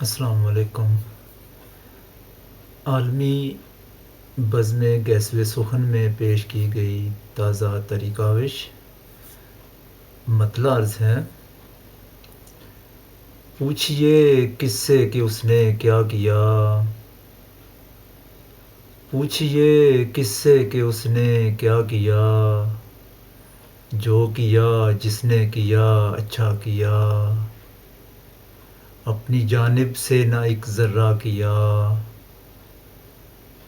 السلام علیکم۔ عالمی بزم گیسو سخن میں پیش کی گئی تازہ تری کاوش مطلع عرض ہے: پوچھئے کس سے کہ اس نے کیا کیا، پوچھئے کس سے کہ اس نے کیا کیا، جو کیا جس نے کیا اچھا کیا، اپنی جانب سے نہ ایک ذرہ کیا،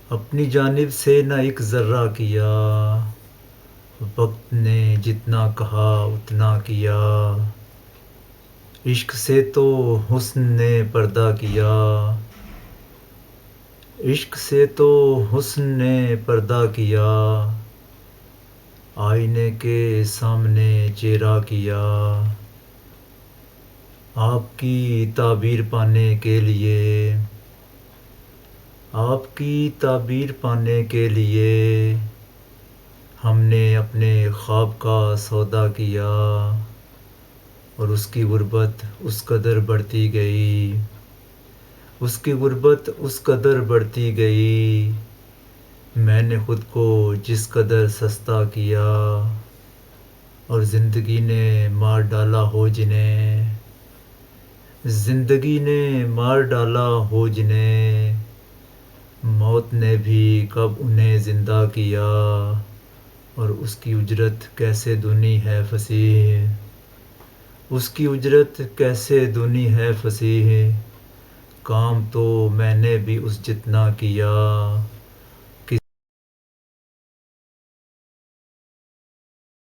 اپنی جانب سے نہ ایک ذرہ کیا، وقت نے جتنا کہا اتنا کیا، عشق سے تو حسن نے پردہ کیا، عشق سے تو حسن نے پردہ کیا، آئینے کے سامنے چہرہ کیا، آپ کی تعبیر پانے کے لیے، آپ کی تعبیر پانے کے لیے، ہم نے اپنے خواب کا سودا کیا، اور اس کی غربت اس قدر بڑھتی گئی، اس کی غربت اس قدر بڑھتی گئی، میں نے خود کو جس قدر سستا کیا، اور زندگی نے مار ڈالا ہوج نے، زندگی نے مار ڈالا ہوج نے، موت نے بھی کب انہیں زندہ کیا، اور اس کی اجرت کیسے دنی ہے فصیح، اس کی اجرت کیسے دنی ہے فصیح، کام تو میں نے بھی اس جتنا کیا،